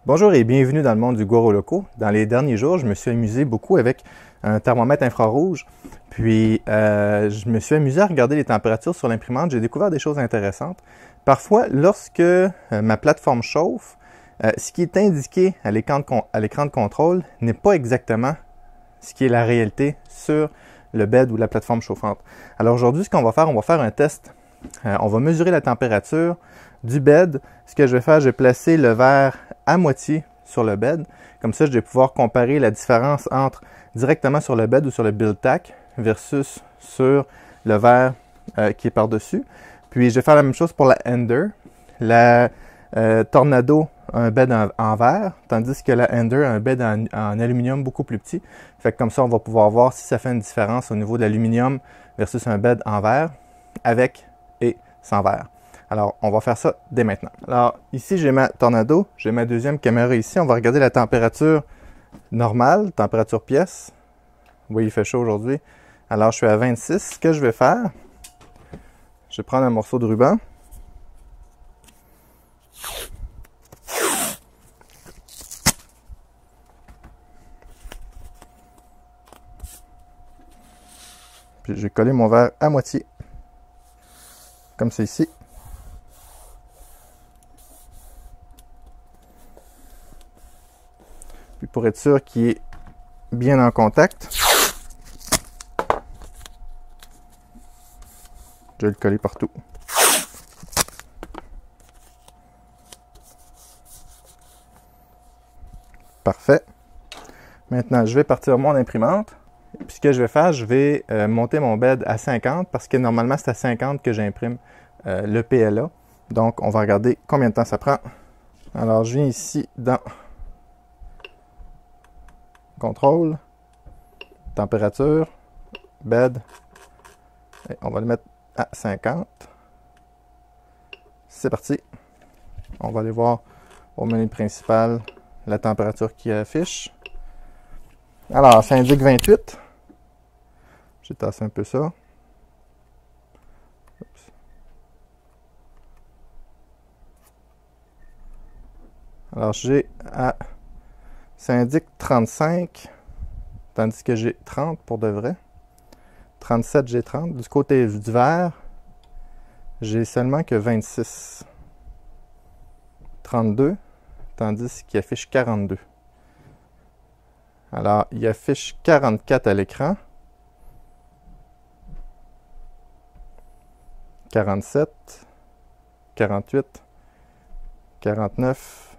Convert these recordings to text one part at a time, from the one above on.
Bonjour et bienvenue dans le monde du Goro Loco. Dans les derniers jours, je me suis amusé beaucoup avec un thermomètre infrarouge. Puis, je me suis amusé à regarder les températures sur l'imprimante. J'ai découvert des choses intéressantes. Parfois, lorsque ma plateforme chauffe, ce qui est indiqué à l'écran de contrôle n'est pas exactement ce qui est la réalité sur le bed ou la plateforme chauffante. Alors aujourd'hui, ce qu'on va faire, on va faire un test. On va mesurer la température du bed. Ce que je vais faire, je vais placer le verre à moitié sur le bed. Comme ça, je vais pouvoir comparer la différence entre directement sur le bed ou sur le build tack versus sur le verre qui est par-dessus. Puis, je vais faire la même chose pour la Ender. La Tornado a un bed en verre, tandis que la Ender a un bed en aluminium beaucoup plus petit. Fait que comme ça, on va pouvoir voir si ça fait une différence au niveau de l'aluminium versus un bed en verre, avec et sans verre. Alors, on va faire ça dès maintenant. Alors, ici, j'ai ma Tornado. J'ai ma deuxième caméra ici. On va regarder la température normale, température pièce. Vous voyez, il fait chaud aujourd'hui. Alors, je suis à 26. Ce que je vais faire, je vais prendre un morceau de ruban. Puis, je vais coller mon verre à moitié. Comme c'est ici. Puis pour être sûr qu'il est bien en contact, je vais le coller partout. Parfait. Maintenant, je vais partir mon imprimante. Puis ce que je vais faire, je vais monter mon bed à 50 parce que normalement c'est à 50 que j'imprime le PLA. Donc, on va regarder combien de temps ça prend. Alors, je viens ici dans Contrôle, température, bed. Et on va le mettre à 50. C'est parti. On va aller voir au menu principal la température qui affiche. Alors, ça indique 28. J'ai tassé un peu ça. Oups. Alors, ça indique 35, tandis que j'ai 30 pour de vrai. 37, j'ai 30. Du côté du verre, j'ai seulement que 26. 32, tandis qu'il affiche 42. Alors, il affiche 44 à l'écran. 47, 48, 49.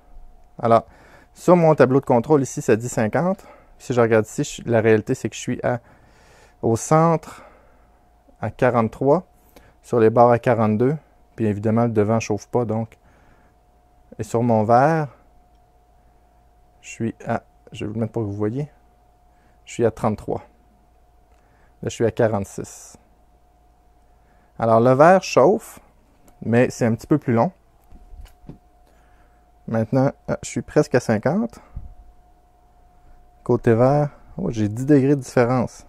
Alors, sur mon tableau de contrôle ici, ça dit 50. Si je regarde ici, la réalité, c'est que je suis au centre à 43, sur les barres à 42, puis évidemment, le devant ne chauffe pas, donc. Et sur mon verre, je suis à, je vais vous le mettre pour que vous voyez, je suis à 33. Là, je suis à 46. Alors, le verre chauffe, mais c'est un petit peu plus long. Maintenant, je suis presque à 50. Côté vert, oh, j'ai 10 degrés de différence.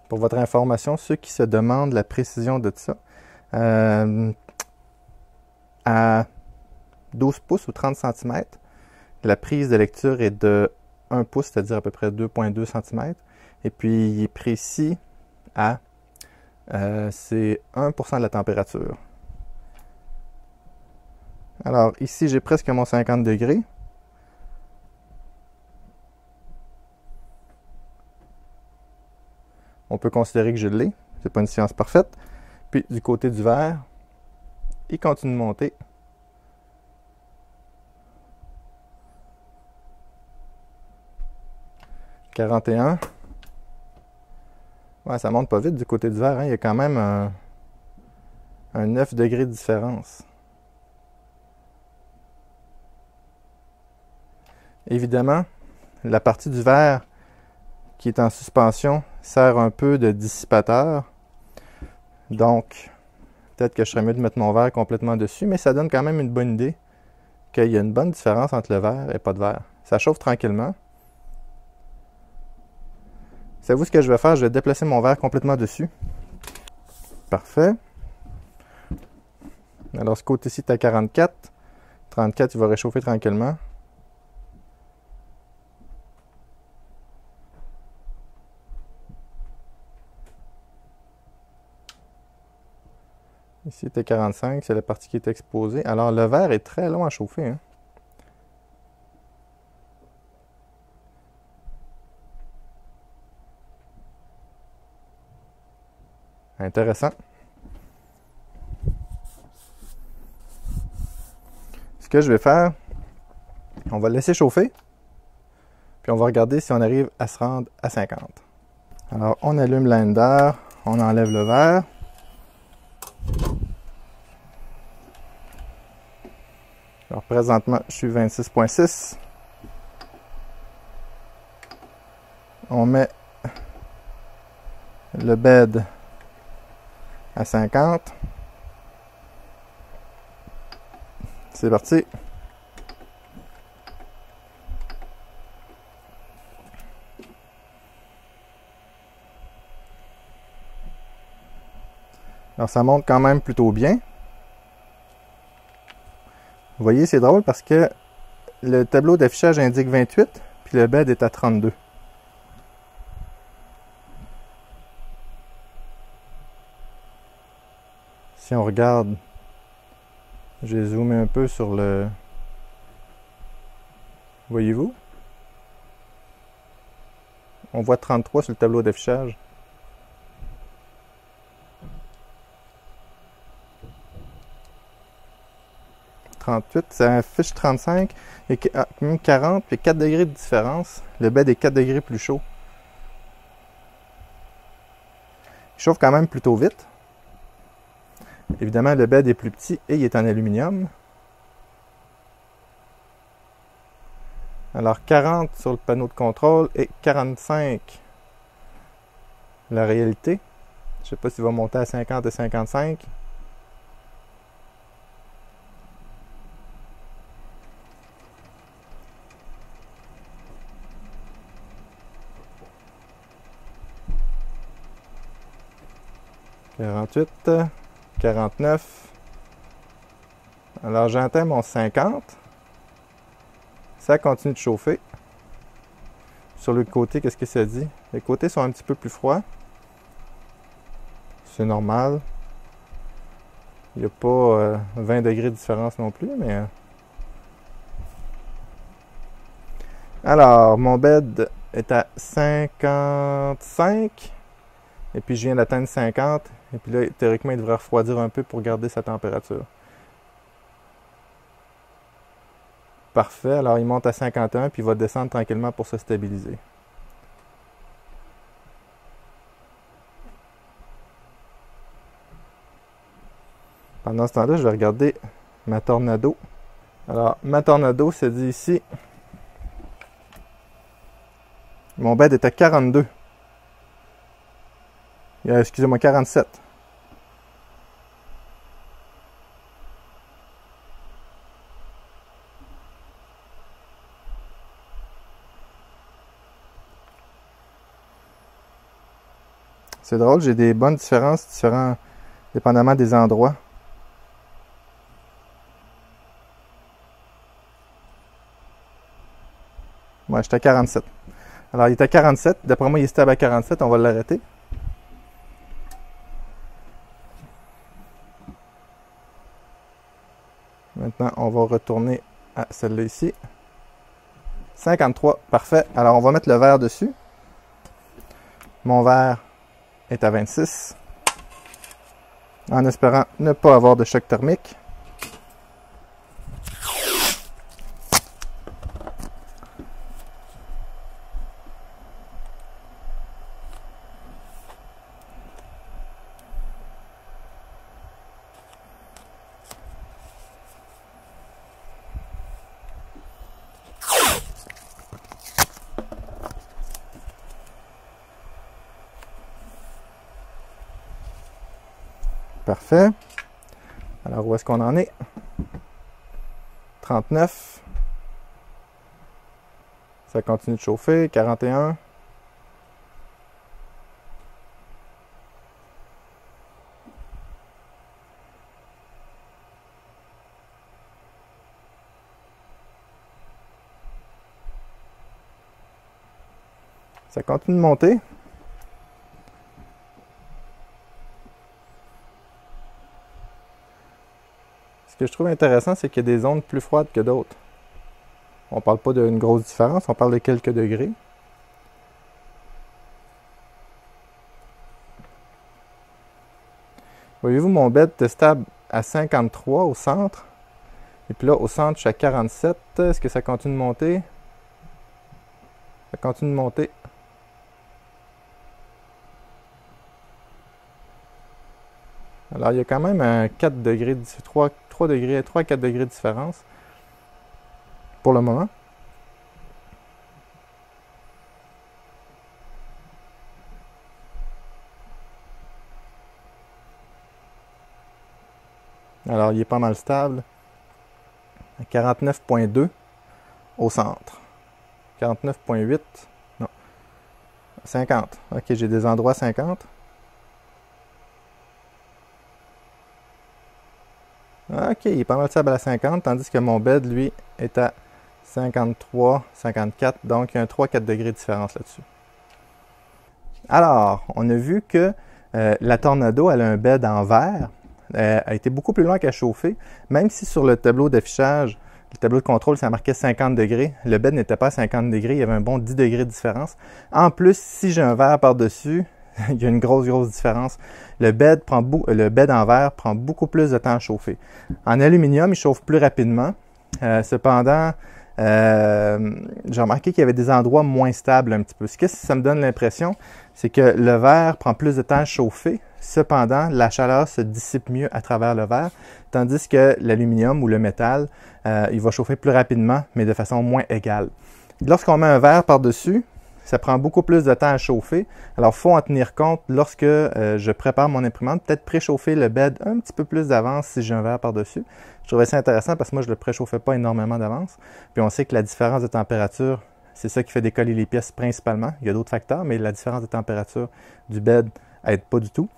Pour votre information, ceux qui se demandent la précision de ça, à 12 pouces ou 30 cm, la prise de lecture est de 1 pouce, c'est-à-dire à peu près 2,2 cm. Et puis, il est précis à c'est 1% de la température. Alors, ici, j'ai presque mon 50 degrés. On peut considérer que je l'ai. Ce n'est pas une science parfaite. Puis, du côté du verre, il continue de monter. « 41. » Ouais, ça monte pas vite du côté du verre. Hein. Il y a quand même un 9 degrés de différence. Évidemment, la partie du verre qui est en suspension sert un peu de dissipateur. Donc, peut-être que je serais mieux de mettre mon verre complètement dessus, mais ça donne quand même une bonne idée qu'il y a une bonne différence entre le verre et pas de verre. Ça chauffe tranquillement. Savez-vous ce que je vais faire? Je vais déplacer mon verre complètement dessus. Parfait. Alors, ce côté-ci est à 44. 34, il va réchauffer tranquillement. Ici, il était 45, c'est la partie qui est exposée. Alors, le verre est très long à chauffer, hein? Intéressant. Ce que je vais faire, on va le laisser chauffer, puis on va regarder si on arrive à se rendre à 50. Alors, on allume l'Ender, on enlève le verre. Alors, présentement, je suis 26,6. On met le bed à 50. C'est parti. Alors, ça monte quand même plutôt bien. Vous voyez, c'est drôle parce que le tableau d'affichage indique 28, puis le bed est à 32. Si on regarde, je vais zoomer un peu sur le... Voyez-vous? On voit 33 sur le tableau d'affichage. Ça affiche 35 et même 40, puis 4 degrés de différence. Le bed est 4 degrés plus chaud. Il chauffe quand même plutôt vite. Évidemment, le bed est plus petit et il est en aluminium. Alors 40 sur le panneau de contrôle et 45 la réalité. Je ne sais pas s'il va monter à 50 et 55. « 48, 49. Alors j'entends mon 50. Ça continue de chauffer. Sur le côté, qu'est-ce que ça dit? Les côtés sont un petit peu plus froids. C'est normal. Il n'y a pas 20 degrés de différence non plus, mais... Alors, mon bed est à 55. Et puis, je viens d'atteindre 50. Et puis là, théoriquement, il devrait refroidir un peu pour garder sa température. Parfait. Alors, il monte à 51, puis il va descendre tranquillement pour se stabiliser. Pendant ce temps-là, je vais regarder ma Tornado. Alors, ma Tornado se dit ici. Mon bed est à 42. Excusez-moi, 47. C'est drôle, j'ai des bonnes différences, dépendamment des endroits. Ouais, j'étais à 47. Alors, il est à 47. D'après moi, il est stable à 47. On va l'arrêter. Maintenant, on va retourner à celle-là ici. 53. Parfait. Alors, on va mettre le verre dessus. Mon verre est à 26. En espérant ne pas avoir de choc thermique. Parfait. Alors, où est-ce qu'on en est? 39. Ça continue de chauffer. 41. Ça continue de monter. Ce que je trouve intéressant, c'est qu'il y a des zones plus froides que d'autres. On ne parle pas d'une grosse différence, on parle de quelques degrés. Voyez-vous, mon bed est stable à 53 au centre. Et puis là, au centre, je suis à 47. Est-ce que ça continue de monter? Ça continue de monter. Alors, il y a quand même un 4 degrés, 3 degrés, 3 à 4 degrés de différence pour le moment. Alors, il est pas mal stable. 49,2 au centre. 49,8. Non. 50. Ok, j'ai des endroits 50. Ok, il est pas mal stable à 50, tandis que mon bed, lui, est à 53, 54. Donc, il y a un 3-4 degrés de différence là-dessus. Alors, on a vu que la Tornado, elle a un bed en verre. Elle a été beaucoup plus longue à chauffer, même si sur le tableau d'affichage, le tableau de contrôle, ça marquait 50 degrés. Le bed n'était pas à 50 degrés, il y avait un bon 10 degrés de différence. En plus, si j'ai un verre par-dessus, il y a une grosse différence. Le bed en verre prend beaucoup plus de temps à chauffer. En aluminium, il chauffe plus rapidement. Cependant, j'ai remarqué qu'il y avait des endroits moins stables un petit peu. Ce que ça me donne l'impression, c'est que le verre prend plus de temps à chauffer. Cependant, la chaleur se dissipe mieux à travers le verre, tandis que l'aluminium ou le métal, il va chauffer plus rapidement, mais de façon moins égale. Lorsqu'on met un verre par-dessus, ça prend beaucoup plus de temps à chauffer. Alors, il faut en tenir compte lorsque je prépare mon imprimante. Peut-être préchauffer le bed un petit peu plus d'avance si j'ai un verre par-dessus. Je trouvais ça intéressant parce que moi, je ne le préchauffais pas énormément d'avance. Puis, on sait que la différence de température, c'est ça qui fait décoller les pièces principalement. Il y a d'autres facteurs, mais la différence de température du bed n'aide pas du tout.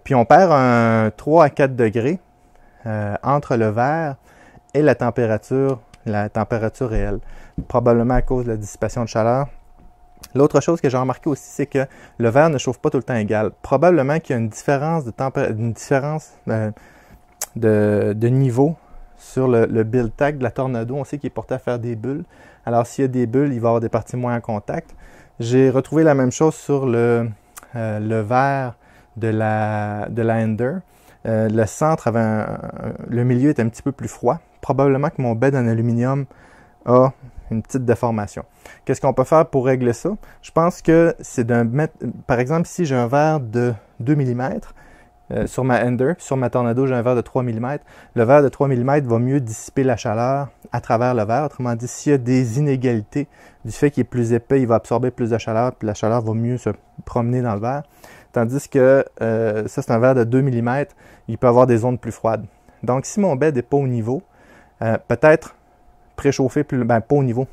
Puis, on perd un 3 à 4 degrés entre le verre et la température réelle. Probablement à cause de la dissipation de chaleur. L'autre chose que j'ai remarqué aussi, c'est que le verre ne chauffe pas tout le temps égal. Probablement qu'il y a une différence de niveau sur le build tag de la Tornado. On sait qu'il est porté à faire des bulles. Alors, s'il y a des bulles, il va y avoir des parties moins en contact. J'ai retrouvé la même chose sur le verre de la Ender. Le centre le milieu est un petit peu plus froid. Probablement que mon bed en aluminium a une petite déformation. Qu'est-ce qu'on peut faire pour régler ça? Je pense que c'est par exemple, si j'ai un verre de 2 mm sur ma Ender, sur ma Tornado, j'ai un verre de 3 mm. Le verre de 3 mm va mieux dissiper la chaleur à travers le verre. Autrement dit, s'il y a des inégalités du fait qu'il est plus épais, il va absorber plus de chaleur, puis la chaleur va mieux se promener dans le verre. Tandis que ça, c'est un verre de 2 mm, il peut avoir des zones plus froides. Donc, si mon bed n'est pas au niveau, peut-être préchauffer pas au niveau,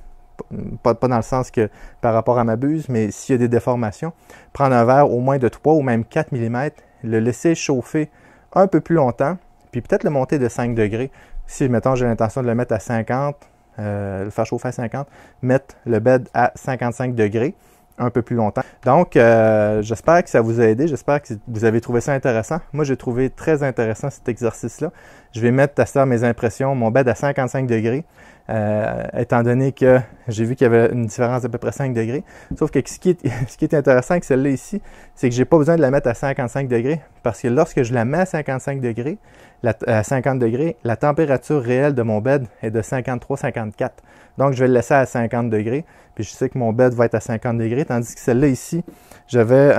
pas dans le sens que par rapport à ma buse, mais s'il y a des déformations, prendre un verre au moins de 3 ou même 4 mm, le laisser chauffer un peu plus longtemps, puis peut-être le monter de 5 degrés. Si, mettons, j'ai l'intention de le mettre à 50, le faire chauffer à 50, mettre le bed à 55 degrés un peu plus longtemps. Donc, j'espère que ça vous a aidé. J'espère que vous avez trouvé ça intéressant. Moi, j'ai trouvé très intéressant cet exercice-là. Je vais mettre à ça mes impressions, mon bed à 55 degrés, étant donné que j'ai vu qu'il y avait une différence d'à peu près 5 degrés. Sauf que ce qui est intéressant avec celle-là ici, c'est que je n'ai pas besoin de la mettre à 55 degrés parce que lorsque je la mets à 55 degrés, à 50 degrés, la température réelle de mon bed est de 53-54. Donc, je vais le laisser à 50 degrés. Puis, je sais que mon bed va être à 50 degrés. Tandis que celle-là ici, j'avais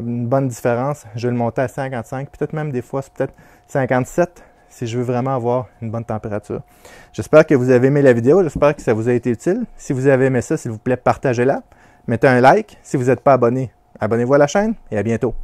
une bonne différence. Je vais le monter à 55. Peut-être même des fois, c'est peut-être 57 si je veux vraiment avoir une bonne température. J'espère que vous avez aimé la vidéo. J'espère que ça vous a été utile. Si vous avez aimé ça, s'il vous plaît, partagez-la. Mettez un like. Si vous n'êtes pas abonné, abonnez-vous à la chaîne et à bientôt.